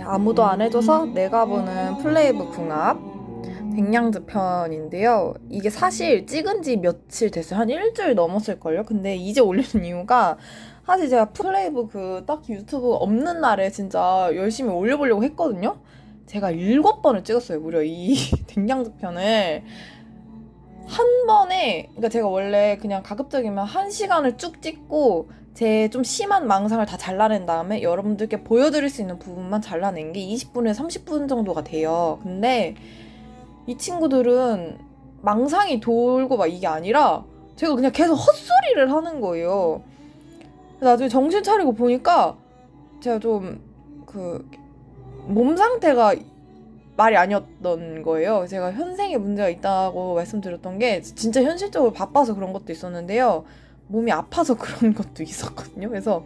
아무도 안 해줘서 내가 보는 플레이브 궁합 백냥즈 편인데요. 이게 사실 찍은 지 며칠 됐어요. 한 일주일 넘었을걸요? 근데 이제 올리는 이유가 사실 제가 플레이브 딱 유튜브 없는 날에 진짜 열심히 올려보려고 했거든요? 제가 7번을 찍었어요. 무려 이 백냥즈 편을. 한 번에, 그러니까 제가 원래 그냥 가급적이면 1시간을 쭉 찍고 제 좀 심한 망상을 다 잘라낸 다음에 여러분들께 보여드릴 수 있는 부분만 잘라낸 게 20분에서 30분 정도가 돼요. 근데 이 친구들은 망상이 돌고 막 이게 아니라 제가 그냥 계속 헛소리를 하는 거예요. 나중에 정신 차리고 보니까 제가 좀 몸 상태가 말이 아니었던 거예요. 제가 현생에 문제가 있다고 말씀드렸던 게 진짜 현실적으로 바빠서 그런 것도 있었는데요. 몸이 아파서 그런 것도 있었거든요. 그래서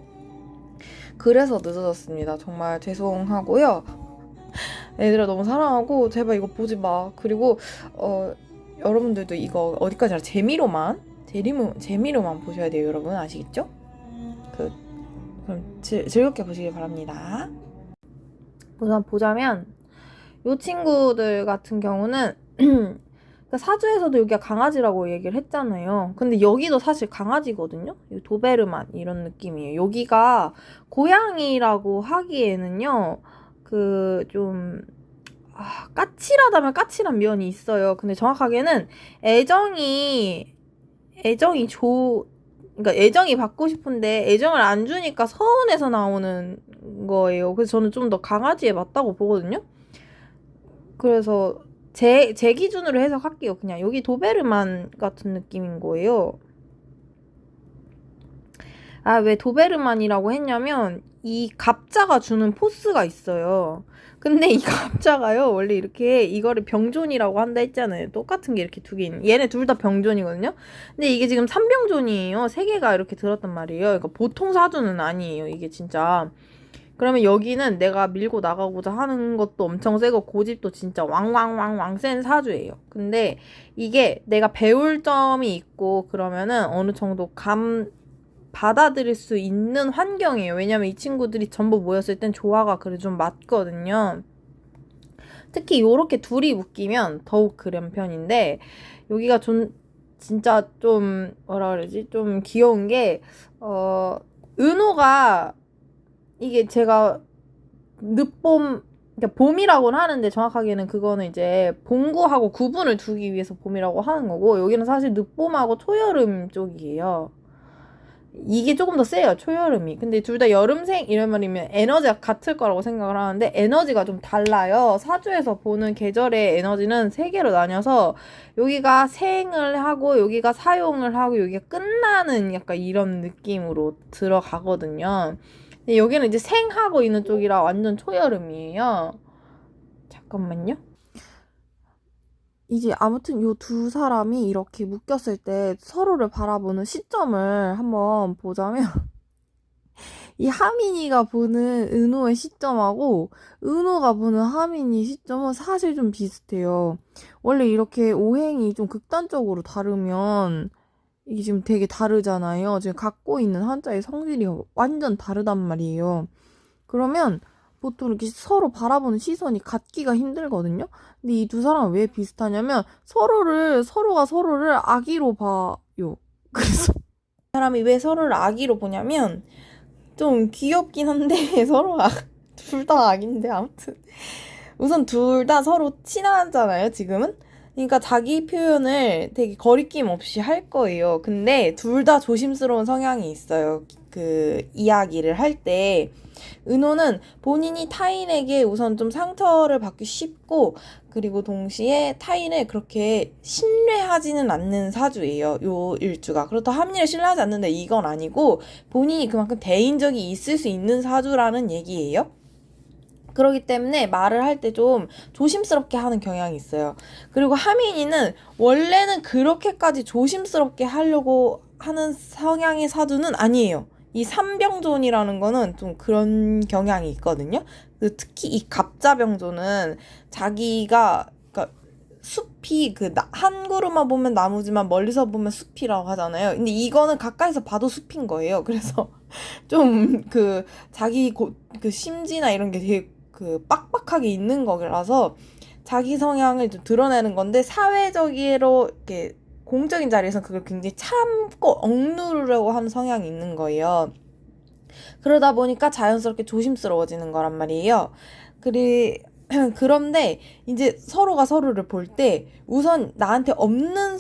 늦어졌습니다. 정말 죄송하고요. 애들아 너무 사랑하고 제발 이거 보지 마. 그리고 여러분들도 이거 어디까지나 재미로만 보셔야 돼요. 여러분 아시겠죠? 그럼 즐겁게 보시길 바랍니다. 우선 보자면 이 친구들 같은 경우는 사주에서도 여기가 강아지라고 얘기를 했잖아요. 근데 여기도 사실 강아지거든요. 도베르만 이런 느낌이에요. 여기가 고양이라고 하기에는요. 까칠하다면 까칠한 면이 있어요. 근데 정확하게는 그러니까 애정이 받고 싶은데 애정을 안 주니까 서운해서 나오는 거예요. 그래서 저는 좀 더 강아지에 맞다고 보거든요. 그래서 제 기준으로 해석할게요. 그냥 여기 도베르만 같은 느낌인 거예요. 왜 도베르만이라고 했냐면 이 갑자가 주는 포스가 있어요. 근데 이 갑자가요 원래 이렇게 이거를 병존이라고 한다 했잖아요. 똑같은 게 이렇게 두 개 있는, 얘네 둘 다 병존이거든요. 근데 이게 지금 3병존이에요. 3개가 이렇게 들었단 말이에요. 그러니까 보통 사주는 아니에요. 이게 진짜. 그러면 여기는 내가 밀고 나가고자 하는 것도 엄청 세고 고집도 진짜 왕왕왕왕 센 사주예요. 근데 이게 내가 배울 점이 있고 그러면은 어느 정도 받아들일 수 있는 환경이에요. 왜냐면 이 친구들이 전부 모였을 땐 조화가 그래 좀 맞거든요. 특히 요렇게 둘이 묶이면 더욱 그런 편인데 여기가 진짜 좀 뭐라 그러지? 좀 귀여운 게 은호가 이게 제가 그러니까 봄이라고는 하는데 정확하게는 그거는 이제 봉구하고 구분을 두기 위해서 봄이라고 하는 거고 여기는 사실 늦봄하고 초여름 쪽이에요. 이게 조금 더 세요, 초여름이. 근데 둘 다 여름생 이러면 에너지가 같을 거라고 생각을 하는데 에너지가 좀 달라요. 사주에서 보는 계절의 에너지는 3개로 나뉘어서 여기가 생을 하고 여기가 사용을 하고 여기가 끝나는 약간 이런 느낌으로 들어가거든요. 근데 여기는 이제 생하고 있는 쪽이라 완전 초여름이에요. 잠깐만요. 이제 아무튼 요 두 사람이 이렇게 묶였을 때 서로를 바라보는 시점을 한번 보자면 이 하민이가 보는 은호의 시점하고 은호가 보는 하민이 시점은 사실 좀 비슷해요. 원래 이렇게 오행이 좀 극단적으로 다르면 이게 지금 되게 다르잖아요. 지금 갖고 있는 한자의 성질이 완전 다르단 말이에요. 그러면 보통 이렇게 서로 바라보는 시선이 같기가 힘들거든요. 근데 이 두 사람은 왜 비슷하냐면 서로가 서로를 아기로 봐요. 그래서 사람이 왜 서로를 아기로 보냐면 좀 귀엽긴 한데 서로가 둘 다 아기인데 아무튼 우선 둘 다 서로 친하잖아요, 지금은. 그러니까 자기 표현을 되게 거리낌 없이 할 거예요. 근데 둘 다 조심스러운 성향이 있어요. 이야기를 할 때. 은호는 본인이 타인에게 우선 좀 상처를 받기 쉽고, 그리고 동시에 타인을 그렇게 신뢰하지는 않는 사주예요. 요 일주가. 그렇다고 합리를 신뢰하지 않는데 이건 아니고, 본인이 그만큼 대인적이 있을 수 있는 사주라는 얘기예요. 그렇기 때문에 말을 할 때 좀 조심스럽게 하는 경향이 있어요. 그리고 하민이는 원래는 그렇게까지 조심스럽게 하려고 하는 성향의 사주는 아니에요. 이 삼병존이라는 거는 좀 그런 경향이 있거든요. 특히 이 갑자병존은 자기가 그러니까 숲이 한 그루만 보면 나무지만 멀리서 보면 숲이라고 하잖아요. 근데 이거는 가까이서 봐도 숲인 거예요. 그래서 좀 자기 심지나 이런 게 되게 그 빡빡하게 있는 거라서 자기 성향을 좀 드러내는 건데 사회적으로 이렇게 공적인 자리에서 그걸 굉장히 참고 억누르려고 하는 성향이 있는 거예요. 그러다 보니까 자연스럽게 조심스러워지는 거란 말이에요. 그런데 이제 서로가 서로를 볼 때 우선 나한테 없는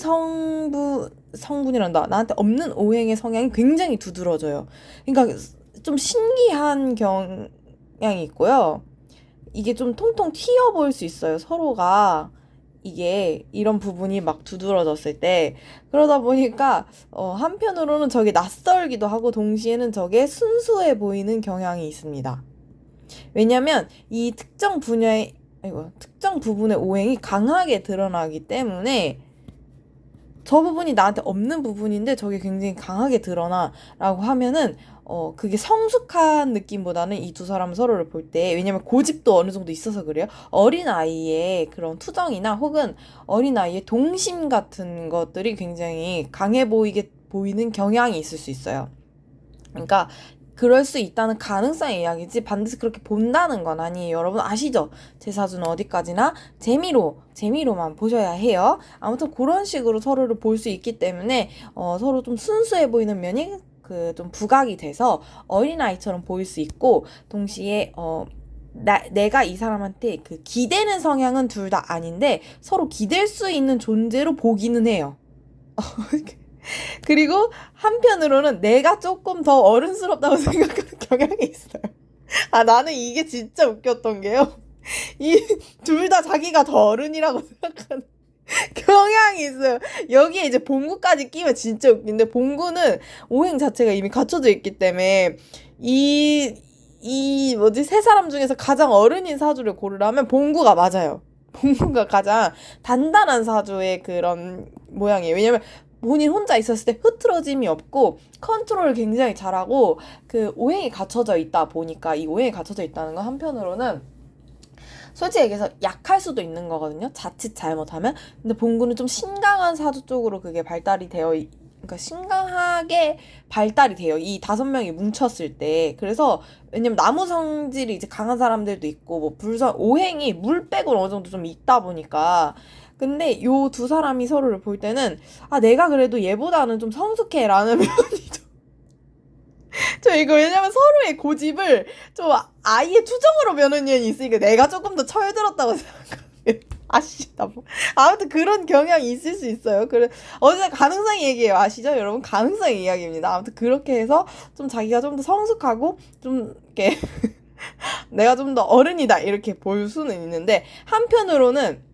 성분이란다. 나한테 없는 오행의 성향이 굉장히 두드러져요. 그러니까 좀 신기한 경향이 있고요. 이게 좀 통통 튀어 보일 수 있어요. 서로가 이게 이런 부분이 막 두드러졌을 때 그러다 보니까 한편으로는 저게 낯설기도 하고 동시에는 저게 순수해 보이는 경향이 있습니다. 왜냐면 이 특정 분야의 특정 부분의 오행이 강하게 드러나기 때문에 저 부분이 나한테 없는 부분인데 저게 굉장히 강하게 드러나라고 하면은 그게 성숙한 느낌보다는 이 두 사람은 서로를 볼 때, 왜냐면 고집도 어느 정도 있어서 그래요. 어린아이의 그런 투정이나 혹은 어린아이의 동심 같은 것들이 굉장히 강해 보이는 경향이 있을 수 있어요. 그러니까 그럴 수 있다는 가능성의 이야기지 반드시 그렇게 본다는 건 아니에요. 여러분 아시죠? 제 사주는 어디까지나 재미로만 보셔야 해요. 아무튼 그런 식으로 서로를 볼 수 있기 때문에 서로 좀 순수해 보이는 면이 그 좀 부각이 돼서 어린아이처럼 보일 수 있고 동시에 내가 이 사람한테 그 기대는 성향은 둘 다 아닌데 서로 기댈 수 있는 존재로 보기는 해요. 그리고 한편으로는 내가 조금 더 어른스럽다고 생각하는 경향이 있어요. 아, 나는 이게 진짜 웃겼던 게요. 이 둘 다 자기가 더 어른이라고 생각하는 경향이 있어요. 여기에 이제 봉구까지 끼면 진짜 웃긴데 봉구는 오행 자체가 이미 갖춰져 있기 때문에 세 사람 중에서 가장 어른인 사주를 고르라면 봉구가 맞아요. 봉구가 가장 단단한 사주의 그런 모양이에요. 왜냐면 본인 혼자 있었을 때 흐트러짐이 없고 컨트롤을 굉장히 잘하고 그 오행이 갖춰져 있다 보니까 이 오행이 갖춰져 있다는 건 한편으로는 솔직히 얘기해서 약할 수도 있는 거거든요. 자칫 잘못하면. 근데 봉구는 좀 신강한 사주 쪽으로 그게 그러니까 신강하게 발달이 돼요. 이 5명이 뭉쳤을 때. 그래서 왜냐면 나무 성질이 이제 강한 사람들도 있고 뭐 오행이 물 빼고 어느 정도 좀 있다 보니까 근데 요 두 사람이 서로를 볼 때는 아 내가 그래도 얘보다는 좀 성숙해라는 면이 저 이거 왜냐면 서로의 고집을 좀 아예 투정으로 며는 년이 있으니까 내가 조금 더 철들었다고 생각해요. 아시죠? 아무튼 그런 경향이 있을 수 있어요. 어제 가능성이 얘기해요. 아시죠? 여러분 가능성의 이야기입니다. 아무튼 그렇게 해서 좀 자기가 좀 더 성숙하고 좀 이렇게 내가 좀 더 어른이다 이렇게 볼 수는 있는데 한편으로는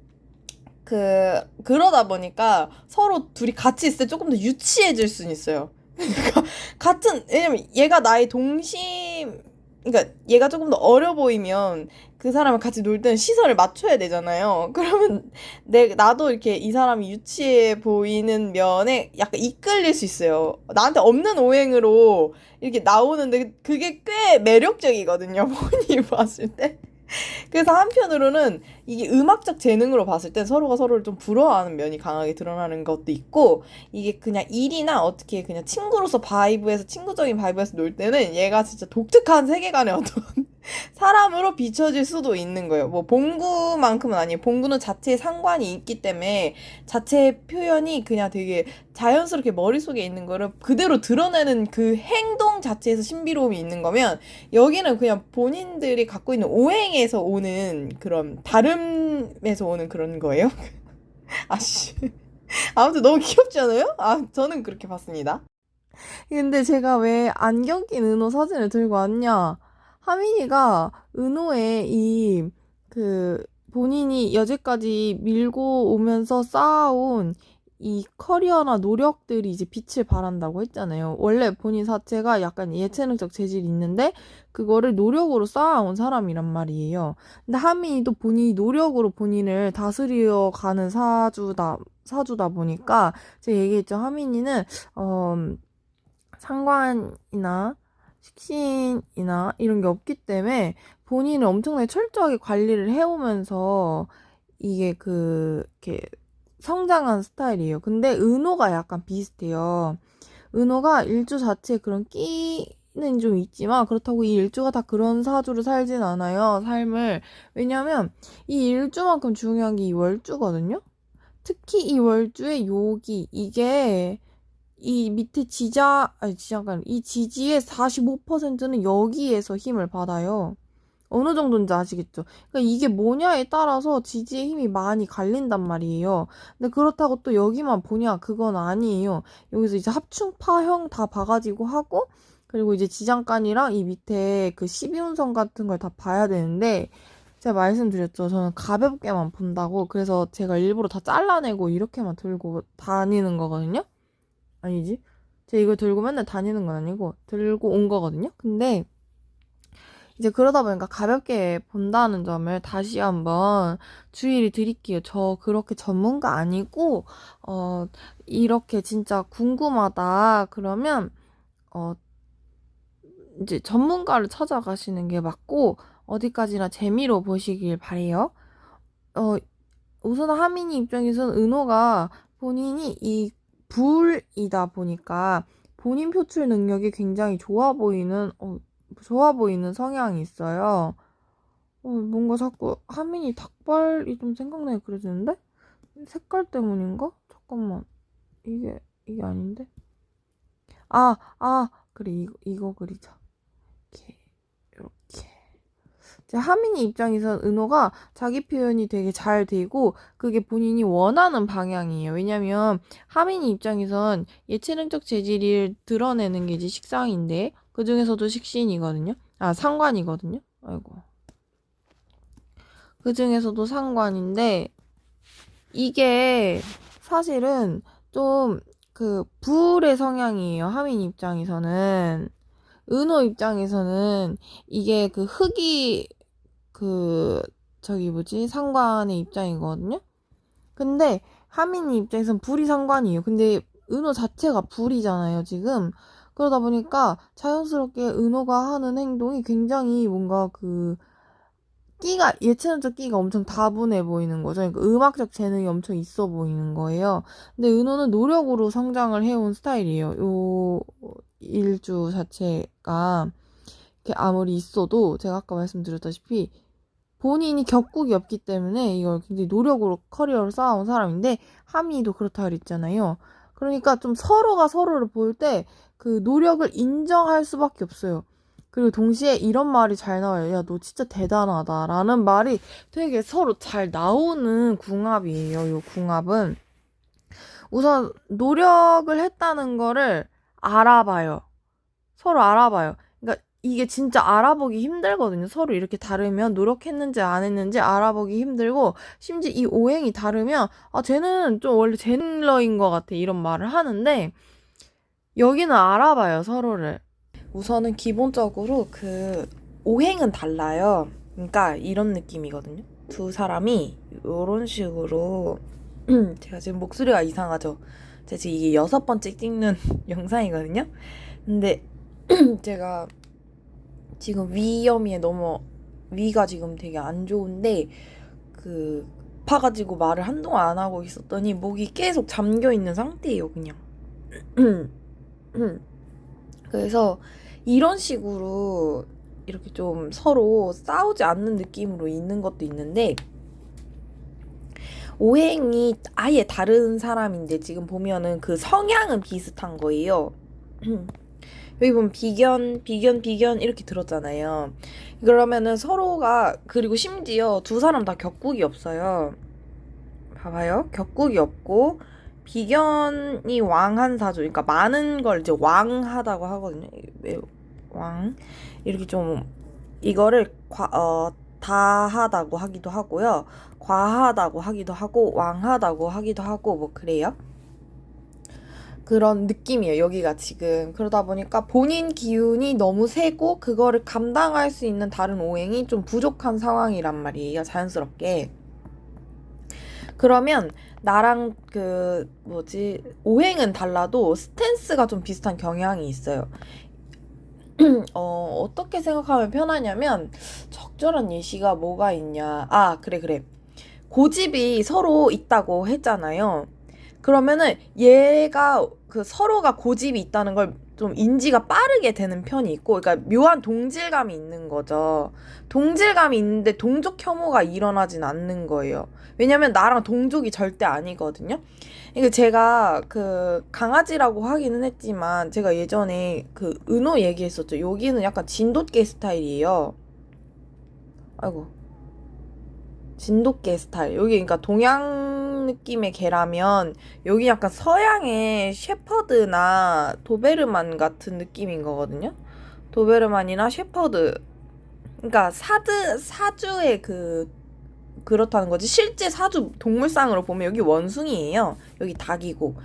그러다 보니까 서로 둘이 같이 있을 때 조금 더 유치해질 수는 있어요. 그러니까 왜냐면 얘가 나의 그러니까 얘가 조금 더 어려 보이면 그 사람을 같이 놀 때는 시선을 맞춰야 되잖아요. 그러면 나도 이렇게 이 사람이 유치해 보이는 면에 약간 이끌릴 수 있어요. 나한테 없는 오행으로 이렇게 나오는데 그게 꽤 매력적이거든요. 본인이 봤을 때. 그래서 한편으로는 이게 음악적 재능으로 봤을 땐 서로가 서로를 좀 부러워하는 면이 강하게 드러나는 것도 있고 이게 그냥 일이나 어떻게 그냥 친구적인 바이브에서 놀 때는 얘가 진짜 독특한 세계관의 어떤 사람으로 비춰질 수도 있는 거예요. 뭐 봉구만큼은 아니에요. 봉구는 자체에 상관이 있기 때문에 자체 표현이 그냥 되게 자연스럽게 머릿속에 있는 거를 그대로 드러내는 그 행동 자체에서 신비로움이 있는 거면 여기는 그냥 본인들이 갖고 있는 오행에서 오는 그런 다름에서 오는 그런 거예요. 아씨. 아무튼 너무 귀엽지 않아요? 아, 저는 그렇게 봤습니다. 근데 제가 왜 안경 낀 은호 사진을 들고 왔냐? 하민이가 은호의 본인이 여태까지 밀고 오면서 쌓아온 이 커리어나 노력들이 이제 빛을 발한다고 했잖아요. 원래 본인 자체가 약간 예체능적 재질이 있는데 그거를 노력으로 쌓아온 사람이란 말이에요. 근데 하민이도 본인이 노력으로 본인을 다스려 가는 사주다 보니까 제가 얘기했죠. 하민이는 상관이나 식신이나 이런 게 없기 때문에 본인을 엄청나게 철저하게 관리를 해오면서 이렇게 성장한 스타일이에요. 근데 은호가 약간 비슷해요. 은호가 일주 자체에 그런 끼는 는 좀 있지만 그렇다고 이 일주가 다 그런 사주로 살진 않아요, 삶을. 왜냐면 이 일주만큼 중요한 게 이 월주거든요. 특히 이 월주의 요기, 이게 이 밑에 지지가 이 지지의 45%는 여기에서 힘을 받아요. 어느 정도인지 아시겠죠? 그러니까 이게 뭐냐에 따라서 지지의 힘이 많이 갈린단 말이에요. 근데 그렇다고 또 여기만 보냐? 그건 아니에요. 여기서 이제 합충파형 다 봐가지고 하고, 그리고 이제 지장간이랑 이 밑에 그 12운성 같은 걸 다 봐야 되는데, 제가 말씀드렸죠. 저는 가볍게만 본다고. 그래서 제가 일부러 다 잘라내고 이렇게만 들고 다니는 거거든요. 아니지? 제가 이거 들고 맨날 다니는 건 아니고, 들고 온 거거든요. 근데, 이제 그러다 보니까 가볍게 본다는 점을 다시 한번 주의를 드릴게요. 저 그렇게 전문가 아니고, 이렇게 진짜 궁금하다. 그러면, 어, 이제 전문가를 찾아가시는 게 맞고, 어디까지나 재미로 보시길 바래요. 어, 우선 하민이 입장에서는 은호가 본인이 이 불이다 보니까 본인 표출 능력이 굉장히 좋아 보이는 성향이 있어요. 뭔가 자꾸 하민이 닭발이 좀 생각나게 그려지는데? 색깔 때문인가? 잠깐만. 이게 아닌데? 그래. 이거 그리자. 이렇게. 하민이 입장에서 은호가 자기 표현이 되게 잘 되고 그게 본인이 원하는 방향이에요. 왜냐면 하민이 입장에선 예체능적 재질을 드러내는 게 이제 식상인데 그 중에서도 식신이거든요. 상관이거든요. 아이고. 그 중에서도 상관인데 이게 사실은 좀 그 불의 성향이에요. 하민 입장에서는. 은호 입장에서는 이게 그 흑이 상관의 입장이거든요. 근데 하민이 입장에선 불이 상관이에요. 근데 은호 자체가 불이잖아요, 지금. 그러다 보니까 자연스럽게 은호가 하는 행동이 굉장히 뭔가 예체능적 끼가 엄청 다분해 보이는 거죠. 그러니까 음악적 재능이 엄청 있어 보이는 거예요. 근데 은호는 노력으로 성장을 해온 스타일이에요. 요 일주 자체가 아무리 있어도 제가 아까 말씀드렸다시피 본인이 격국이 없기 때문에 이걸 굉장히 노력으로 커리어를 쌓아온 사람인데 하민이도 그렇다 그랬잖아요. 그러니까 좀 서로가 서로를 볼 때 그 노력을 인정할 수밖에 없어요. 그리고 동시에 이런 말이 잘 나와요. 야, 너 진짜 대단하다. 라는 말이 되게 서로 잘 나오는 궁합이에요. 요 궁합은. 우선 노력을 했다는 거를 알아봐요. 서로 알아봐요. 그러니까 이게 진짜 알아보기 힘들거든요. 서로 이렇게 다르면 노력했는지 안 했는지 알아보기 힘들고 심지어 이 오행이 다르면 쟤는 좀 원래 젠러인 것 같아 이런 말을 하는데 여기는 알아봐요 서로를. 우선은 기본적으로 오행은 달라요. 그러니까 이런 느낌이거든요. 두 사람이 이런 식으로 제가 지금 목소리가 이상하죠. 제가 지금 이게 6번째 찍는 영상이거든요. 근데 제가 지금 위염에 위가 지금 되게 안 좋은데 아파가지고 말을 한동안 안 하고 있었더니 목이 계속 잠겨 있는 상태예요, 그냥. 그래서 이런 식으로 이렇게 좀 서로 싸우지 않는 느낌으로 있는 것도 있는데 오행이 아예 다른 사람인데 지금 보면은 그 성향은 비슷한 거예요. 여기 보면 비견 이렇게 들었잖아요. 그러면은 서로가 그리고 심지어 두 사람 다 격국이 없어요. 봐봐요. 격국이 없고 비견이 왕한 사주. 그러니까 많은 걸 이제 왕하다고 하거든요. 왕 이렇게 좀 이거를 다하다고 하기도 하고요. 과하다고 하기도 하고 왕하다고 하기도 하고 뭐 그래요. 그런 느낌이에요. 여기가 지금. 그러다 보니까 본인 기운이 너무 세고 그거를 감당할 수 있는 다른 오행이 좀 부족한 상황이란 말이에요. 자연스럽게. 그러면 나랑 오행은 달라도 스탠스가 좀 비슷한 경향이 있어요. 어떻게 생각하면 편하냐면 적절한 예시가 뭐가 있냐. 그래. 고집이 서로 있다고 했잖아요. 그러면은 얘가 서로가 고집이 있다는 걸 좀 인지가 빠르게 되는 편이 있고, 그러니까 묘한 동질감이 있는 거죠. 동질감이 있는데 동족 혐오가 일어나진 않는 거예요. 왜냐면 나랑 동족이 절대 아니거든요. 이게 제가 그 강아지라고 하기는 했지만 제가 예전에 그 은호 얘기했었죠. 여기는 약간 진돗개 스타일이에요. 아이고. 진돗개 스타일. 여기 그러니까 동양 느낌의 개라면 여기 약간 서양의 셰퍼드나 도베르만 같은 느낌인 거거든요. 도베르만이나 셰퍼드. 그러니까 사주의 그렇다는 거지. 실제 사주 동물상으로 보면 여기 원숭이에요. 여기 닭이고.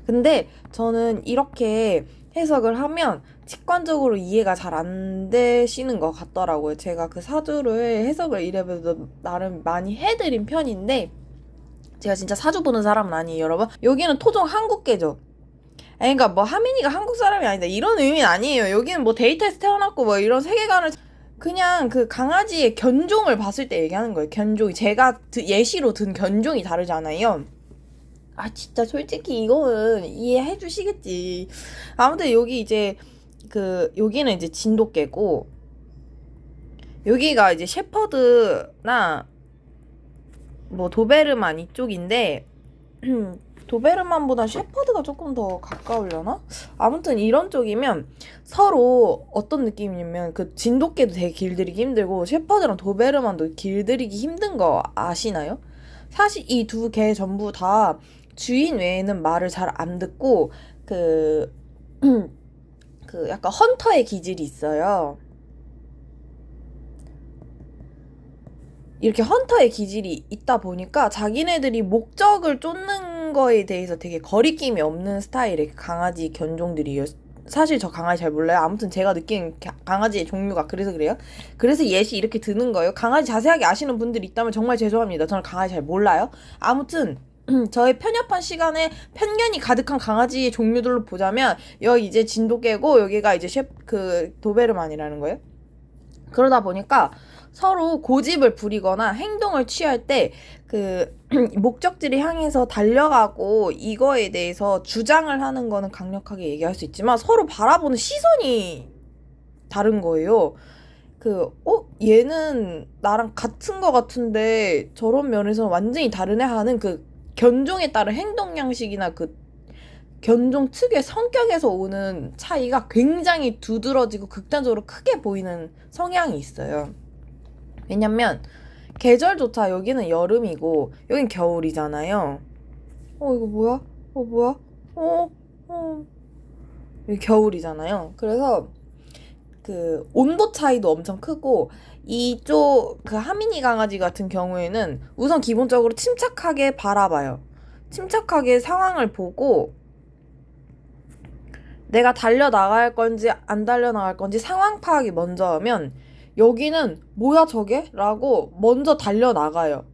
근데 저는 이렇게 해석을 하면 직관적으로 이해가 잘 안 되시는 것 같더라고요. 제가 그 사주를 해석을 이래봬도 나름 많이 해드린 편인데, 제가 진짜 사주 보는 사람은 아니에요, 여러분. 여기는 토종 한국계죠. 아니, 그러니까 뭐 하민이가 한국 사람이 아니다 이런 의미는 아니에요. 여기는 뭐 데이터에서 태어났고 뭐 이런 세계관을, 그냥 그 강아지의 견종을 봤을 때 얘기하는 거예요. 견종이. 제가 예시로 든 견종이 다르잖아요. 아, 진짜 솔직히 이거는 이해해 주시겠지. 아무튼 여기 이제 여기는 이제 진돗개고, 여기가 이제 셰퍼드나 뭐 도베르만 이쪽인데, 도베르만보다 셰퍼드가 조금 더 가까우려나? 아무튼 이런 쪽이면 서로 어떤 느낌이냐면, 그 진돗개도 되게 길들이기 힘들고 셰퍼드랑 도베르만도 길들이기 힘든 거 아시나요? 사실 이 두 개 전부 다 주인 외에는 말을 잘 안 듣고 그 약간 헌터의 기질이 있어요. 이렇게 헌터의 기질이 있다 보니까 자기네들이 목적을 쫓는 거에 대해서 되게 거리낌이 없는 스타일의 강아지 견종들이에요. 사실 저 강아지 잘 몰라요. 아무튼 제가 느낀 강아지의 종류가 그래서 그래요. 그래서 예시 이렇게 드는 거예요. 강아지 자세하게 아시는 분들이 있다면 정말 죄송합니다. 저는 강아지 잘 몰라요. 아무튼 저의 편협한 시간에 편견이 가득한 강아지의 종류들로 보자면 여기 이제 진돗개고 여기가 이제 도베르만이라는 거예요. 그러다 보니까 서로 고집을 부리거나 행동을 취할 때 그 목적지를 향해서 달려가고 이거에 대해서 주장을 하는 거는 강력하게 얘기할 수 있지만 서로 바라보는 시선이 다른 거예요. 얘는 나랑 같은 거 같은데 저런 면에서 완전히 다르네 하는 그 견종에 따른 행동 양식이나 그 견종 특유의 성격에서 오는 차이가 굉장히 두드러지고 극단적으로 크게 보이는 성향이 있어요. 왜냐면 계절조차 여기는 여름이고 여긴 겨울이잖아요. 이거 뭐야? 뭐야? 여기 겨울이잖아요. 그래서 그 온도 차이도 엄청 크고, 이쪽 그 하미니 강아지 같은 경우에는 우선 기본적으로 침착하게 바라봐요. 침착하게 상황을 보고 내가 달려나갈 건지 안 달려나갈 건지 상황 파악이 먼저 하면, 여기는 뭐야 저게? 라고 먼저 달려나가요.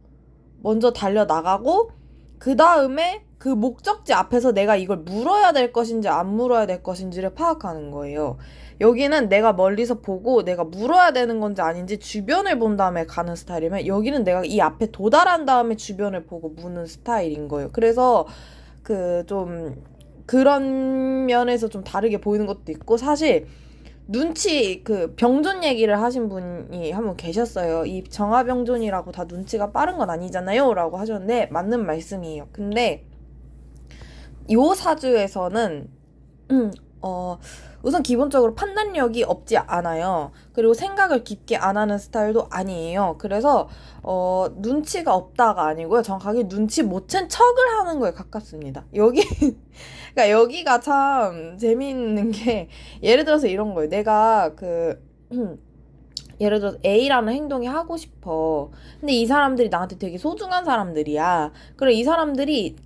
먼저 달려나가고 그 다음에 그 목적지 앞에서 내가 이걸 물어야 될 것인지 안 물어야 될 것인지를 파악하는 거예요. 여기는 내가 멀리서 보고 내가 물어야 되는 건지 아닌지 주변을 본 다음에 가는 스타일이면, 여기는 내가 이 앞에 도달한 다음에 주변을 보고 무는 스타일인 거예요. 그래서 좀 그런 면에서 좀 다르게 보이는 것도 있고, 사실 병존 얘기를 하신 분이 한 분 계셨어요. 이 정화병존이라고 다 눈치가 빠른 건 아니잖아요 라고 하셨는데 맞는 말씀이에요. 근데 요 사주에서는 우선 기본적으로 판단력이 없지 않아요. 그리고 생각을 깊게 안 하는 스타일도 아니에요. 그래서 눈치가 없다가 아니고요. 정확하게 눈치 못 챈 척을 하는 거에 가깝습니다. 그러니까 여기가 참 재미있는 게, 예를 들어서 이런 거예요. 내가 예를 들어서 A라는 행동이 하고 싶어. 근데 이 사람들이 나한테 되게 소중한 사람들이야. 그래, 이 사람들이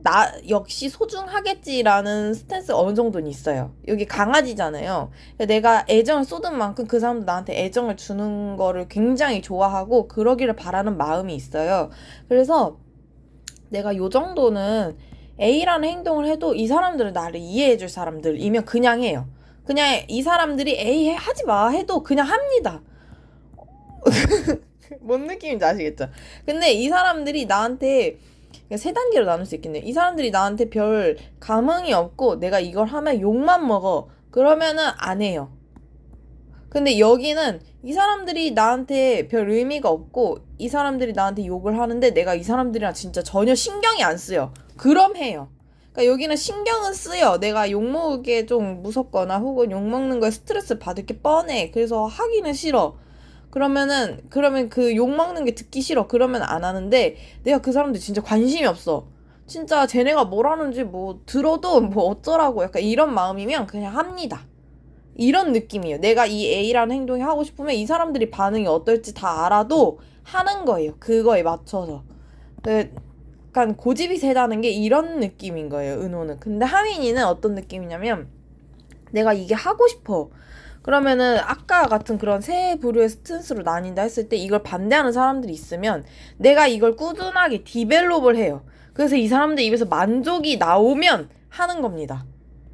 나 역시 소중하겠지라는 스탠스가 어느 정도는 있어요. 여기 강아지잖아요. 내가 애정을 쏟은 만큼 그 사람도 나한테 애정을 주는 거를 굉장히 좋아하고 그러기를 바라는 마음이 있어요. 그래서 내가 요 정도는 A라는 행동을 해도 이 사람들은 나를 이해해줄 사람들이면 그냥 해요. 그냥 이 사람들이 A 하지 마 해도 그냥 합니다. 뭔 느낌인지 아시겠죠? 근데 이 사람들이 나한테 세 단계로 나눌 수 있겠네요. 이 사람들이 나한테 별 감흥이 없고 내가 이걸 하면 욕만 먹어. 그러면은 안 해요. 근데 여기는 이 사람들이 나한테 별 의미가 없고 이 사람들이 나한테 욕을 하는데 내가 이 사람들이랑 진짜 전혀 신경이 안 쓰여. 그럼 해요. 그러니까 여기는 신경은 쓰여. 내가 욕먹을 게 좀 무섭거나 혹은 욕먹는 거에 스트레스 받을 게 뻔해. 그래서 하기는 싫어. 그러면 그 욕먹는 게 듣기 싫어. 그러면 안 하는데 내가 그 사람들 진짜 관심이 없어. 진짜 쟤네가 뭘 하는지 뭐 들어도 뭐 어쩌라고 약간 이런 마음이면 그냥 합니다. 이런 느낌이에요. 내가 이 A라는 행동이 하고 싶으면 이 사람들이 반응이 어떨지 다 알아도 하는 거예요. 그거에 맞춰서. 그 약간 고집이 세다는 게 이런 느낌인 거예요, 은호는. 근데 하민이는 어떤 느낌이냐면 내가 이게 하고 싶어. 그러면은 아까 같은 그런 세 부류의 스탠스로 나뉜다 했을 때 이걸 반대하는 사람들이 있으면 내가 이걸 꾸준하게 디벨롭을 해요. 그래서 이 사람들 입에서 만족이 나오면 하는 겁니다.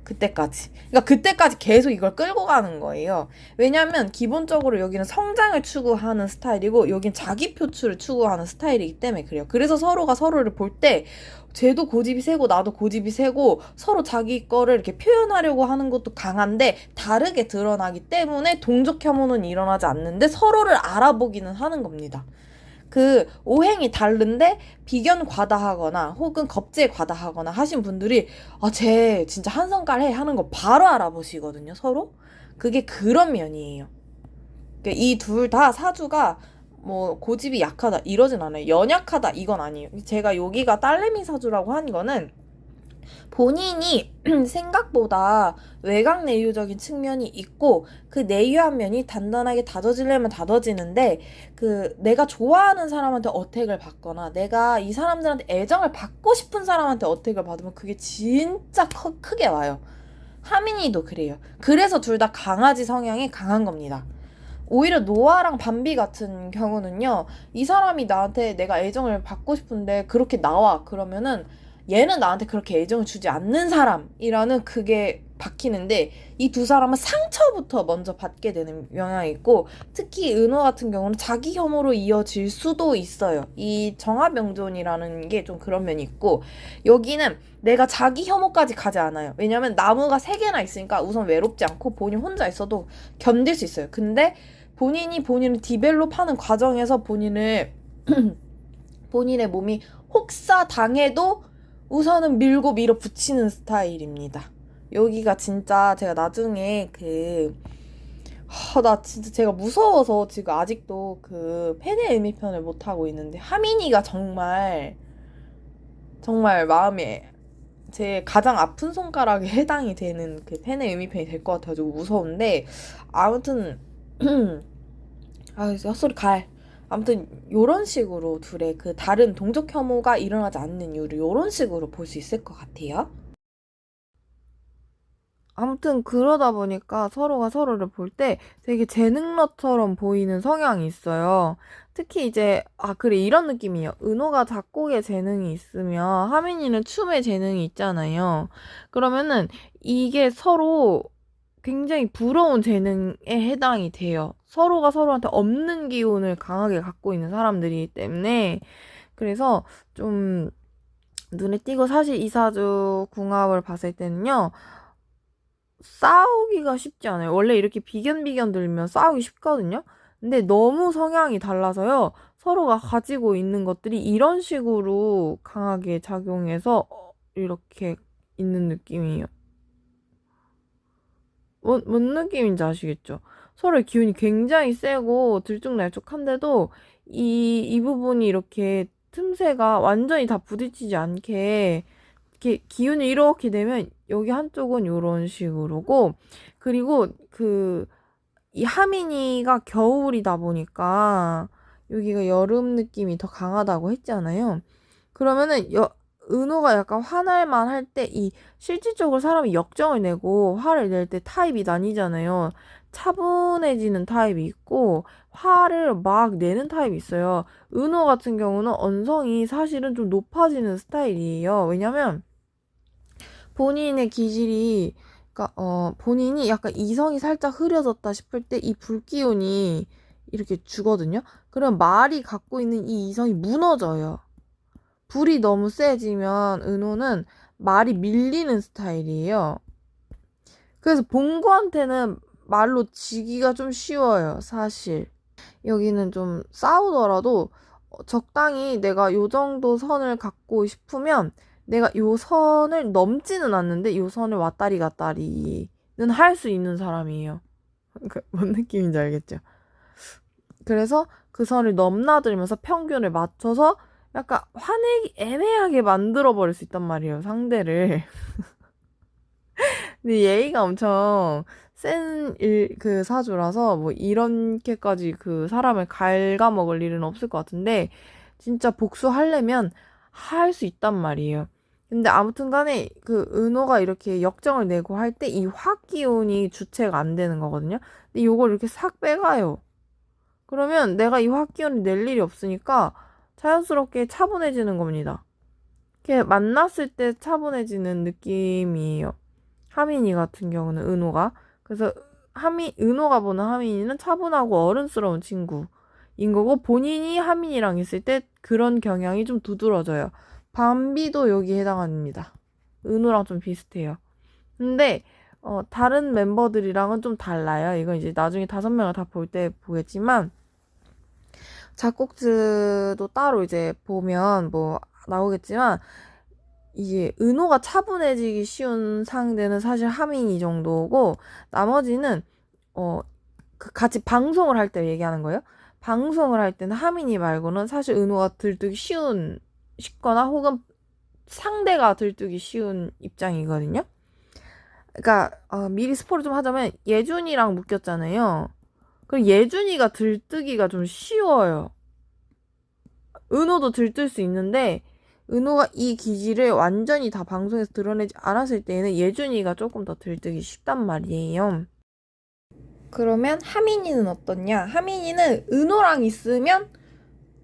그때까지. 그러니까 그때까지 계속 이걸 끌고 가는 거예요. 왜냐면 기본적으로 여기는 성장을 추구하는 스타일이고 여긴 자기 표출을 추구하는 스타일이기 때문에 그래요. 그래서 서로가 서로를 볼 때 쟤도 고집이 세고 나도 고집이 세고 서로 자기 거를 이렇게 표현하려고 하는 것도 강한데 다르게 드러나기 때문에 동족 혐오는 일어나지 않는데 서로를 알아보기는 하는 겁니다. 그 오행이 다른데 비견 과다하거나 혹은 겁제 과다하거나 하신 분들이 쟤 진짜 한성깔해 하는 거 바로 알아보시거든요, 서로. 그게 그런 면이에요. 그러니까 이 둘 다 사주가 뭐 고집이 약하다 이러진 않아요. 연약하다 이건 아니에요. 제가 여기가 딸내미 사주라고 한 거는 본인이 생각보다 외곽 내유적인 측면이 있고 그 내유한 면이 단단하게 다져지려면 다져지는데 그 내가 좋아하는 사람한테 어택을 받거나 내가 이 사람들한테 애정을 받고 싶은 사람한테 어택을 받으면 그게 진짜 크게 와요. 하민이도 그래요. 그래서 둘 다 강아지 성향이 강한 겁니다. 오히려 노아랑 밤비 같은 경우는요, 이 사람이 나한테 내가 애정을 받고 싶은데 그렇게 나와. 그러면은 얘는 나한테 그렇게 애정을 주지 않는 사람이라는 그게 박히는데 이 두 사람은 상처부터 먼저 받게 되는 영향이 있고 특히 은호 같은 경우는 자기 혐오로 이어질 수도 있어요. 이 정화명존이라는 게 좀 그런 면이 있고 여기는 내가 자기 혐오까지 가지 않아요. 왜냐면 나무가 세 개나 있으니까 우선 외롭지 않고 본인 혼자 있어도 견딜 수 있어요. 근데 본인이 본인을 디벨롭하는 과정에서 본인의 몸이 혹사 당해도 우선은 밀고 밀어붙이는 스타일입니다. 여기가 진짜 제가 나중에 나 진짜 제가 무서워서 지금 아직도 그 팬의 의미편을 못하고 있는데 하민이가 정말 마음에 제 가장 아픈 손가락에 해당이 되는 그 팬의 의미편이 될 것 같아가지고 무서운데 아무튼 헛소리 갈. 아무튼 요런 식으로 둘의 그 다른 동족 혐오가 일어나지 않는 이유를 요런 식으로 볼 수 있을 것 같아요. 아무튼 그러다 보니까 서로가 서로를 볼 때 되게 재능러처럼 보이는 성향이 있어요. 특히 이제 그래 이런 느낌이에요. 은호가 작곡에 재능이 있으면 하민이는 춤에 재능이 있잖아요. 그러면은 이게 서로 굉장히 부러운 재능에 해당이 돼요. 서로가 서로한테 없는 기운을 강하게 갖고 있는 사람들이기 때문에 그래서 좀 눈에 띄고 사실 이사주 궁합을 봤을 때는요. 싸우기가 쉽지 않아요. 원래 이렇게 비견 들면 싸우기 쉽거든요. 근데 너무 성향이 달라서요. 서로가 가지고 있는 것들이 이런 식으로 강하게 작용해서 이렇게 있는 느낌이에요. 뭔 느낌인지 아시겠죠? 서로의 기운이 굉장히 세고 들쭉날쭉한데도 이 부분이 이렇게 틈새가 완전히 다 부딪히지 않게 이렇게 기운이 이렇게 되면 여기 한쪽은 이런 식으로고 그리고 이 하민이가 겨울이다 보니까 여기가 여름 느낌이 더 강하다고 했잖아요. 그러면은 은호가 약간 화날만 할 때 이 실질적으로 사람이 역정을 내고 화를 낼 때 타입이 나뉘잖아요. 차분해지는 타입이 있고 화를 막 내는 타입이 있어요. 은호 같은 경우는 언성이 사실은 좀 높아지는 스타일이에요. 왜냐면 본인의 기질이 그러니까 본인이 약간 이성이 살짝 흐려졌다 싶을 때 이 불기운이 이렇게 주거든요. 그럼 말이 갖고 있는 이 이성이 무너져요. 불이 너무 세지면 은호는 말이 밀리는 스타일이에요. 그래서 봉구한테는 말로 지기가 좀 쉬워요, 사실. 여기는 좀 싸우더라도 적당히 내가 요 정도 선을 갖고 싶으면 내가 요 선을 넘지는 않는데 요 선을 왔다리 갔다리는 할 수 있는 사람이에요. 뭔 느낌인지 알겠죠? 그래서 그 선을 넘나들면서 평균을 맞춰서 약간 화내기 애매하게 만들어 버릴 수 있단 말이에요, 상대를. 근데 예의가 엄청 센 그 사주라서 뭐 이렇게까지 그 사람을 갉아먹을 일은 없을 것 같은데 진짜 복수하려면 할 수 있단 말이에요. 근데 아무튼 간에 그 은호가 이렇게 역정을 내고 할 때 이 화기운이 주체가 안 되는 거거든요. 근데 요걸 이렇게 싹 빼가요. 그러면 내가 이 화기운을 낼 일이 없으니까 자연스럽게 차분해지는 겁니다. 이렇게 만났을 때 차분해지는 느낌이에요. 하민이 같은 경우는 은호가. 그래서 은호가 보는 하민이는 차분하고 어른스러운 친구인 거고 본인이 하민이랑 있을 때 그런 경향이 좀 두드러져요. 밤비도 여기에 해당합니다. 은호랑 좀 비슷해요. 근데 다른 멤버들이랑은 좀 달라요. 이건 이제 나중에 5명을 다 볼 때 보겠지만 작곡즈도 따로 이제 보면 뭐 나오겠지만 이게 은호가 차분해지기 쉬운 상대는 사실 하민이 정도고 나머지는 그 같이 방송을 할 때 얘기하는 거예요. 방송을 할 때는 하민이 말고는 사실 은호가 들뜨기 쉽거나 혹은 상대가 들뜨기 쉬운 입장이거든요. 그러니까 미리 스포를 좀 하자면 예준이랑 묶였잖아요. 그럼 예준이가 들뜨기가 좀 쉬워요. 은호도 들뜰 수 있는데 은호가 이 기질을 완전히 다 방송에서 드러내지 않았을 때에는 예준이가 조금 더 들뜨기 쉽단 말이에요. 그러면 하민이는 어떻냐? 하민이는 은호랑 있으면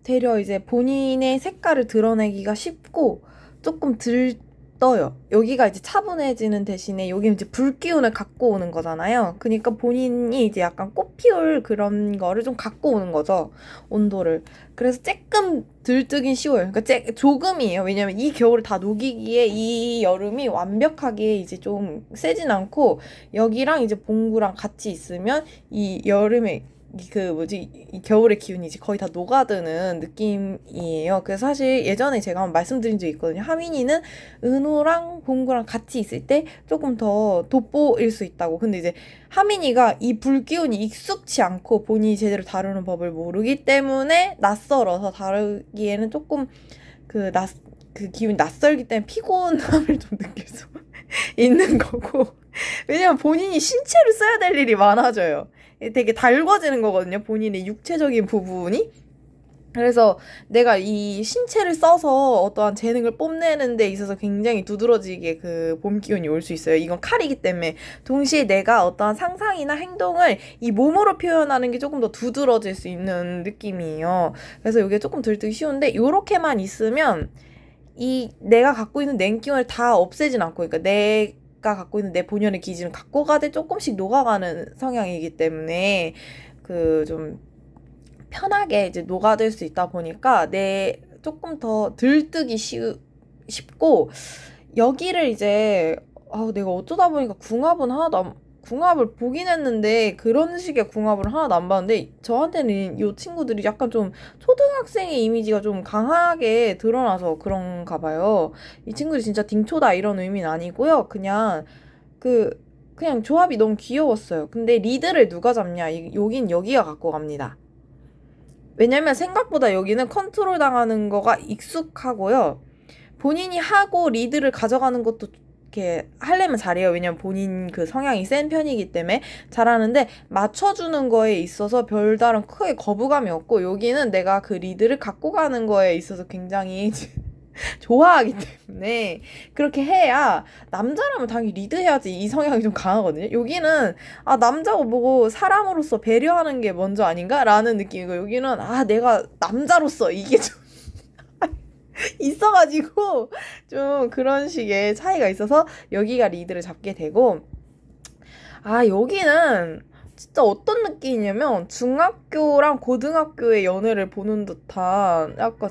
되려 이제 본인의 색깔을 드러내기가 쉽고 조금 들떠요. 여기가 이제 차분해지는 대신에 여기 이제 불기운을 갖고 오는 거잖아요. 그러니까 본인이 이제 약간 꽃 피울 그런 거를 좀 갖고 오는 거죠. 온도를. 그래서 조금 들뜨긴 쉬워요. 그러니까 조금이에요. 왜냐면 이 겨울을 다 녹이기에 이 여름이 완벽하게 이제 좀 세진 않고 여기랑 이제 봉구랑 같이 있으면 이 여름에 이 겨울의 기운이 이제 거의 다 녹아드는 느낌이에요. 그래서 사실 예전에 제가 한번 말씀드린 적이 있거든요. 하민이는 은호랑 봉구랑 같이 있을 때 조금 더 돋보일 수 있다고. 근데 이제 하민이가 이 불기운이 익숙치 않고 본인이 제대로 다루는 법을 모르기 때문에 낯설어서 다루기에는 조금 그 기운이 낯설기 때문에 피곤함을 좀 느낄 수 있는 거고. 왜냐면 본인이 신체를 써야 될 일이 많아져요. 되게 달궈지는 거거든요. 본인의 육체적인 부분이. 그래서 내가 이 신체를 써서 어떠한 재능을 뽐내는 데 있어서 굉장히 두드러지게 그 봄 기운이 올 수 있어요. 이건 칼이기 때문에. 동시에 내가 어떠한 상상이나 행동을 이 몸으로 표현하는 게 조금 더 두드러질 수 있는 느낌이에요. 그래서 이게 조금 들뜨기 쉬운데 요렇게만 있으면 이 내가 갖고 있는 냉기운을 다 없애진 않고 그러니까 내가 갖고 있는 내 본연의 기질은 갖고 가되 조금씩 녹아가는 성향이기 때문에 그 좀 편하게 이제 녹아들 수 있다 보니까 내 조금 더 들뜨기 쉽고 여기를 이제 내가 어쩌다 보니까 궁합을 보긴 했는데 그런 식의 궁합을 하나도 안 봤는데 저한테는 이 친구들이 약간 좀 초등학생의 이미지가 좀 강하게 드러나서 그런가 봐요. 이 친구들이 진짜 딩초다 이런 의미는 아니고요. 그냥 조합이 너무 귀여웠어요. 근데 리드를 누가 잡냐? 여긴 여기가 갖고 갑니다. 왜냐면 생각보다 여기는 컨트롤 당하는 거가 익숙하고요. 본인이 하고 리드를 가져가는 것도 이렇게 하려면 잘해요. 왜냐면 본인 그 성향이 센 편이기 때문에 잘하는데 맞춰주는 거에 있어서 별다른 크게 거부감이 없고 여기는 내가 그 리드를 갖고 가는 거에 있어서 굉장히 좋아하기 때문에 그렇게 해야 남자라면 당연히 리드해야지 이 성향이 좀 강하거든요. 여기는 남자고 뭐고 사람으로서 배려하는 게 먼저 아닌가라는 느낌이고 여기는 내가 남자로서 이게 좀 있어가지고 좀 그런 식의 차이가 있어서 여기가 리드를 잡게 되고 여기는 진짜 어떤 느낌이냐면 중학교랑 고등학교의 연애를 보는 듯한 약간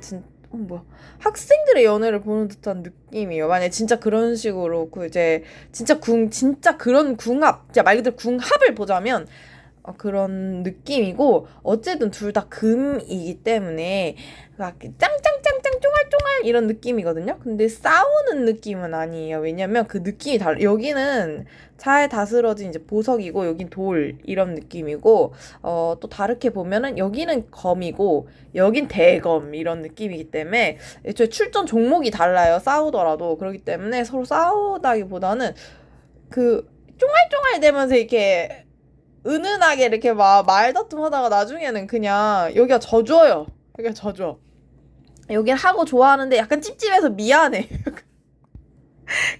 뭐야. 학생들의 연애를 보는 듯한 느낌이에요. 만약에 진짜 그런 식으로 그 이제 진짜 그런 궁합, 진짜 말 그대로 궁합을 보자면 그런 느낌이고 어쨌든 둘 다 금이기 때문에 막 짱짱짱짱 쫑알쫑알 이런 느낌이거든요. 근데 싸우는 느낌은 아니에요. 왜냐면 그 느낌이 여기는 잘 다스러진 이제 보석이고 여긴 돌 이런 느낌이고 또 다르게 보면은 여기는 검이고 여긴 대검 이런 느낌이기 때문에 애초에 출전 종목이 달라요. 싸우더라도. 그렇기 때문에 서로 싸우다기보다는 그 쫑알쫑알 되면서 이렇게 은은하게 이렇게 막 말다툼 하다가 나중에는 그냥 여기가 져줘요. 여기가 져줘. 여긴 하고 좋아하는데 약간 찝찝해서 미안해.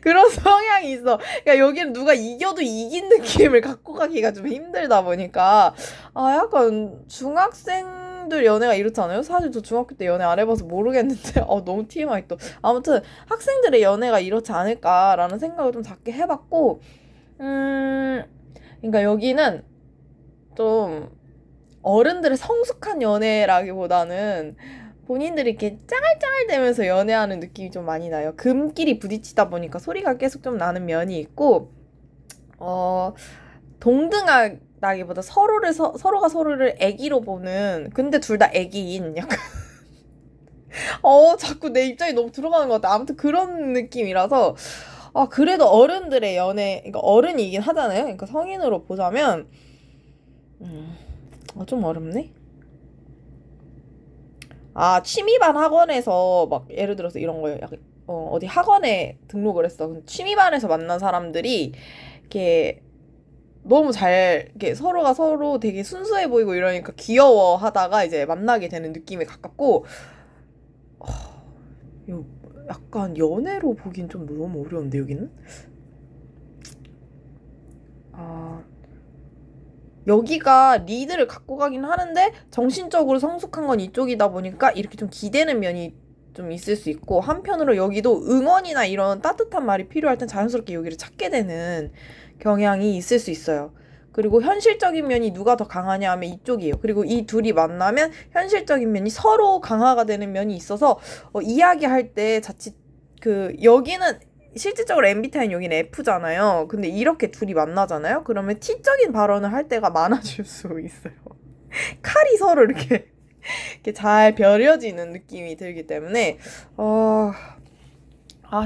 그런 성향이 있어. 그러니까 여기는 누가 이겨도 이긴 느낌을 갖고 가기가 좀 힘들다 보니까 약간 중학생들 연애가 이렇잖아요. 사실 저 중학교 때 연애 안 해봐서 모르겠는데 너무 TMI 또. 아무튼 학생들의 연애가 이렇지 않을까라는 생각을 좀 작게 해봤고 그러니까 여기는 좀 어른들의 성숙한 연애라기보다는 본인들이 이렇게 짱알짱알 대면서 연애하는 느낌이 좀 많이 나요. 금끼리 부딪히다 보니까 소리가 계속 좀 나는 면이 있고, 동등하다기보다 서로가 서로를 애기로 보는, 근데 둘 다 애기인, 약간. 자꾸 내 입장이 너무 들어가는 것 같아. 아무튼 그런 느낌이라서, 그래도 어른들의 연애, 그러니까 어른이긴 하잖아요. 그러니까 성인으로 보자면, 좀 어렵네? 취미반 학원에서 막 예를 들어서 이런 거예요. 약간, 어디 학원에 등록을 했어. 근데 취미반에서 만난 사람들이 이렇게 너무 이렇게 서로가 서로 되게 순수해 보이고 이러니까 귀여워 하다가 이제 만나게 되는 느낌에 가깝고, 이거 약간 연애로 보긴 좀 너무 어려운데, 여기는? 여기가 리드를 갖고 가긴 하는데 정신적으로 성숙한 건 이쪽이다 보니까 이렇게 좀 기대는 면이 좀 있을 수 있고 한편으로 여기도 응원이나 이런 따뜻한 말이 필요할 땐 자연스럽게 여기를 찾게 되는 경향이 있을 수 있어요. 그리고 현실적인 면이 누가 더 강하냐 하면 이쪽이에요. 그리고 이 둘이 만나면 현실적인 면이 서로 강화가 되는 면이 있어서 이야기할 때 자칫 여기는 실질적으로 MBTI는 여기는 F잖아요. 근데 이렇게 둘이 만나잖아요? 그러면 T적인 발언을 할 때가 많아질 수 있어요. 칼이 서로 이렇게 잘 벼려지는 느낌이 들기 때문에,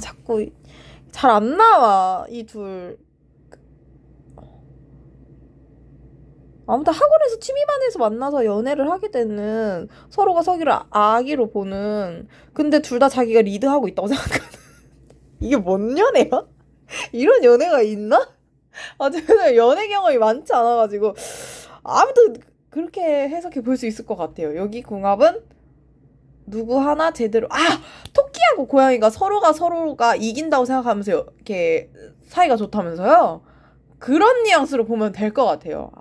자꾸 잘 안 나와, 이 둘. 아무튼 학원에서 취미반에서 만나서 연애를 하게 되는 서로가 서로를 아기로 보는 근데 둘 다 자기가 리드하고 있다고 생각하는 이게 뭔 연애야? 이런 연애가 있나? 제가 연애 경험이 많지 않아가지고 아무튼 그렇게 해석해 볼 수 있을 것 같아요. 여기 궁합은 누구 하나 제대로 토끼하고 고양이가 서로가 이긴다고 생각하면서 이렇게 사이가 좋다면서요? 그런 뉘앙스로 보면 될 것 같아요.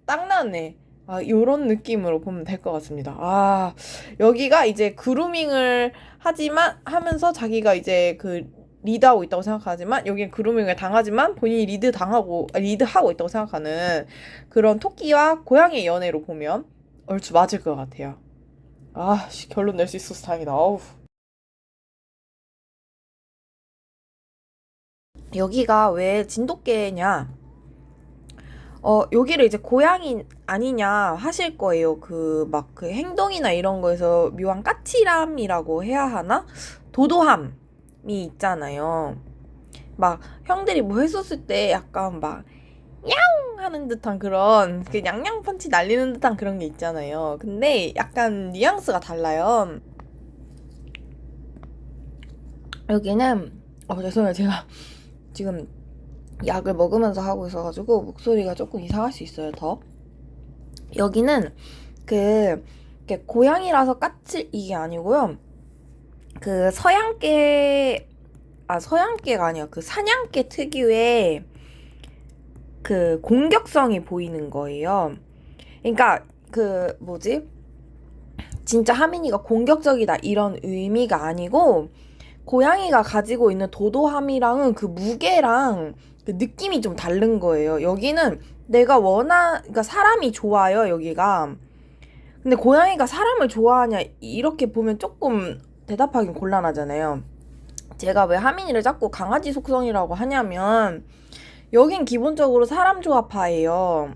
딱 나왔네. 요런 느낌으로 보면 될 것 같습니다. 여기가 이제 그루밍을 하면서 자기가 이제 리드하고 있다고 생각하지만, 여기는 그루밍을 당하지만 본인이 리드하고 있다고 생각하는 그런 토끼와 고양이의 연애로 보면 얼추 맞을 것 같아요. 결론 낼 수 있어서 다행이다. 여기가 왜 진돗개냐? 여기를 이제 고양이 아니냐 하실 거예요. 그 행동이나 이런 거에서 묘한 까칠함이라고 해야 하나? 도도함이 있잖아요. 막 형들이 뭐 했었을 때 약간 막 냥 하는 듯한 그런 냥냥 펀치 날리는 듯한 그런 게 있잖아요. 근데 약간 뉘앙스가 달라요. 여기는 죄송해요. 제가 지금 약을 먹으면서 하고 있어가지고 목소리가 조금 이상할 수 있어요. 더 여기는 고양이라서 까칠 이게 아니고요. 서양개가 아니야. 사냥개 특유의 공격성이 보이는 거예요. 그러니까 진짜 하민이가 공격적이다 이런 의미가 아니고 고양이가 가지고 있는 도도함이랑은 무게랑 느낌이 좀 다른 거예요. 여기는 그러니까 사람이 좋아요, 여기가. 근데 고양이가 사람을 좋아하냐 이렇게 보면 조금 대답하긴 곤란하잖아요. 제가 왜 하민이를 자꾸 강아지 속성이라고 하냐면 여긴 기본적으로 사람 좋아파예요.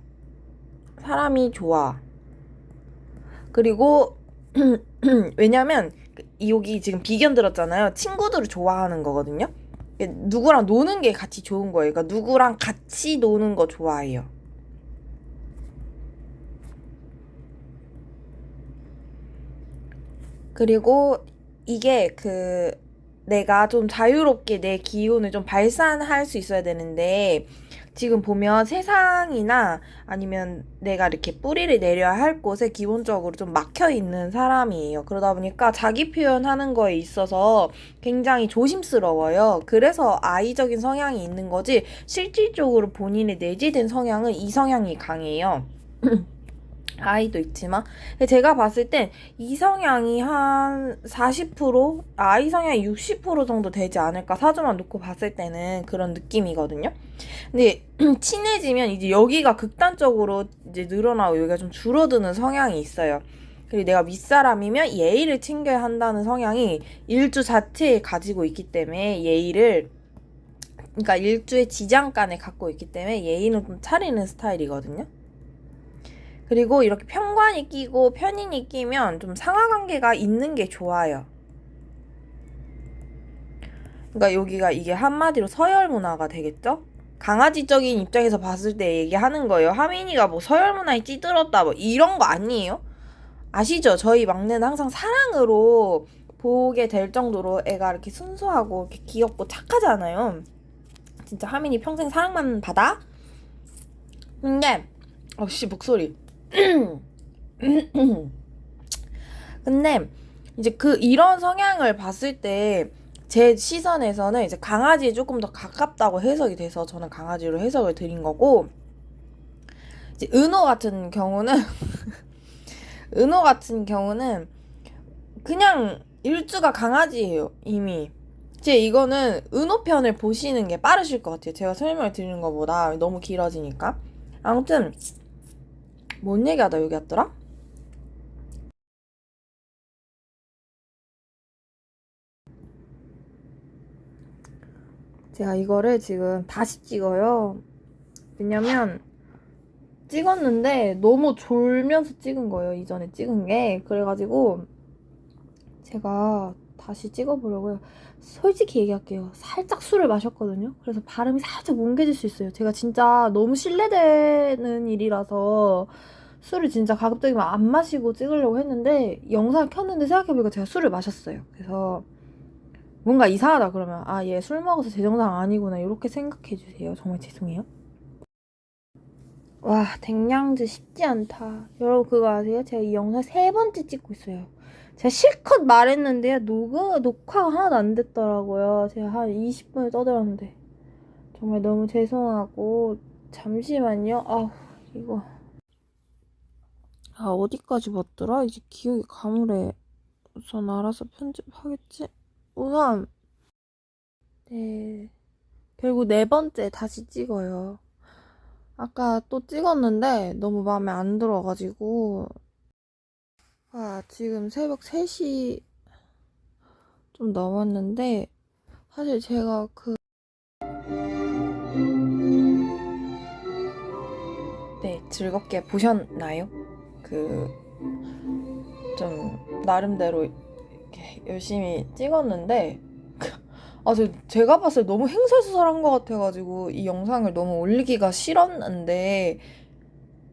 사람이 좋아. 그리고 왜냐면 여기 지금 비견 들었잖아요. 친구들을 좋아하는 거거든요. 누구랑 노는 게 같이 좋은 거예요. 그러니까 누구랑 같이 노는 거 좋아해요. 그리고 이게 내가 좀 자유롭게 내 기운을 좀 발산할 수 있어야 되는데 지금 보면 세상이나 아니면 내가 이렇게 뿌리를 내려야 할 곳에 기본적으로 좀 막혀 있는 사람이에요. 그러다 보니까 자기 표현하는 거에 있어서 굉장히 조심스러워요. 그래서 아이적인 성향이 있는 거지 실질적으로 본인의 내재된 성향은 이 성향이 강해요. 아이도 있지만 제가 봤을 땐 이성향이 한 40%, 아이 성향이 60% 정도 되지 않을까 사주만 놓고 봤을 때는 그런 느낌이거든요. 근데 친해지면 이제 여기가 극단적으로 이제 늘어나고 여기가 좀 줄어드는 성향이 있어요. 그리고 내가 윗사람이면 예의를 챙겨야 한다는 성향이 일주 자체에 가지고 있기 때문에 그러니까 일주의 지장간에 갖고 있기 때문에 예의는 좀 차리는 스타일이거든요. 그리고 이렇게 편관이 끼고 편인이 끼면 좀 상하관계가 있는 게 좋아요. 그러니까 여기가 이게 한마디로 서열 문화가 되겠죠? 강아지적인 입장에서 봤을 때 얘기하는 거예요. 하민이가 뭐 서열 문화에 찌들었다 뭐 이런 거 아니에요? 아시죠? 저희 막내는 항상 사랑으로 보게 될 정도로 애가 이렇게 순수하고 이렇게 귀엽고 착하잖아요. 진짜 하민이 평생 사랑만 받아? 근데 어씨 목소리 근데 이제 이런 성향을 봤을 때 제 시선에서는 이제 강아지에 조금 더 가깝다고 해석이 돼서 저는 강아지로 해석을 드린 거고 이제 은호 같은 경우는 그냥 일주가 강아지예요 이미. 이제 이거는 은호 편을 보시는 게 빠르실 것 같아요. 제가 설명을 드리는 것보다 너무 길어지니까. 아무튼 뭔 얘기하다 여기 왔더라? 제가 이거를 지금 다시 찍어요. 왜냐면 찍었는데 너무 졸면서 찍은 거예요. 이전에 찍은 게. 그래가지고 제가 다시 찍어보려고요. 솔직히 얘기할게요. 살짝 술을 마셨거든요. 그래서 발음이 살짝 뭉개질 수 있어요. 제가 진짜 너무 신뢰되는 일이라서 술을 진짜 가급적이면 안 마시고 찍으려고 했는데 영상을 켰는데 생각해보니까 제가 술을 마셨어요. 그래서 뭔가 이상하다 그러면 아, 얘 술 먹어서 제정상 아니구나 이렇게 생각해주세요. 정말 죄송해요. 와, 댕냥즈 쉽지 않다. 여러분 그거 아세요? 제가 이 영상 세 번째 찍고 있어요. 제가 실컷 말했는데요. 녹화가 하나도 안 됐더라고요. 제가 한 20분을 떠들었는데. 정말 너무 죄송하고, 잠시만요. 이거. 어디까지 봤더라? 이제 기억이 가물해. 우선 알아서 편집하겠지? 우선, 네. 결국 네 번째 다시 찍어요. 아까 또 찍었는데 너무 마음에 안 들어가지고 지금 새벽 3시 좀 넘었는데 사실 제가 네, 즐겁게 보셨나요? 좀 나름대로 이렇게 열심히 찍었는데 제가 봤을 때 너무 횡설수설한 것 같아가지고 이 영상을 너무 올리기가 싫었는데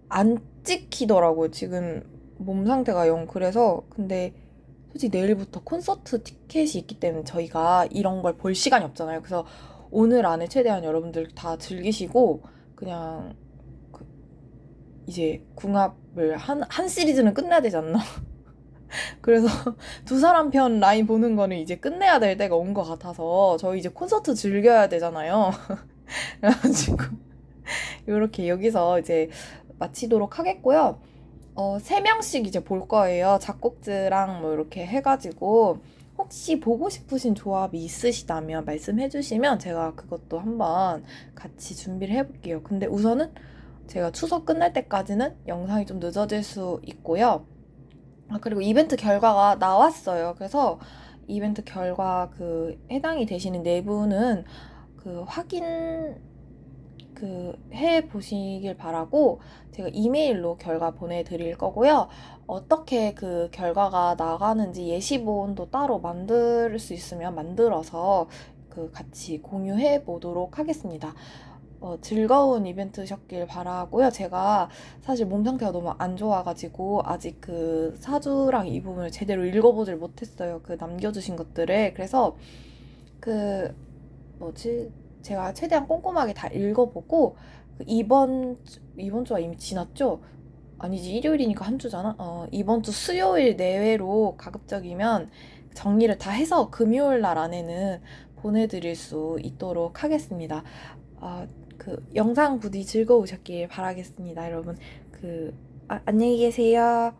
안 찍히더라고요. 지금 몸 상태가 영 그래서 근데 솔직히 내일부터 콘서트 티켓이 있기 때문에 저희가 이런 걸 볼 시간이 없잖아요. 그래서 오늘 안에 최대한 여러분들 다 즐기시고 그냥 이제 궁합을 한 시리즈는 끝내야 되지 않나? 그래서 두 사람 편 라인 보는 거는 이제 끝내야 될 때가 온 것 같아서 저희 이제 콘서트 즐겨야 되잖아요. 그래가지고 이렇게 여기서 이제 마치도록 하겠고요. 3명씩 이제 볼 거예요. 작곡즈랑 뭐 이렇게 해가지고 혹시 보고 싶으신 조합이 있으시다면 말씀해 주시면 제가 그것도 한번 같이 준비를 해볼게요. 근데 우선은 제가 추석 끝날 때까지는 영상이 좀 늦어질 수 있고요. 그리고 이벤트 결과가 나왔어요. 그래서 이벤트 결과 해당이 되시는 네 분은 확인 해 보시길 바라고 제가 이메일로 결과 보내드릴 거고요. 어떻게 결과가 나가는지 예시본도 따로 만들 수 있으면 만들어서 같이 공유해 보도록 하겠습니다. 즐거운 이벤트셨길 바라고요. 제가 사실 몸 상태가 너무 안 좋아가지고 아직 사주랑 이 부분을 제대로 읽어보질 못했어요. 남겨주신 것들을. 그래서 그 뭐지? 제가 최대한 꼼꼼하게 다 읽어보고 이번 주가 이미 지났죠? 아니지, 일요일이니까 한 주잖아. 이번 주 수요일 내외로 가급적이면 정리를 다 해서 금요일 날 안에는 보내드릴 수 있도록 하겠습니다. 아, 영상 부디 즐거우셨길 바라겠습니다, 여러분. 안녕히 계세요.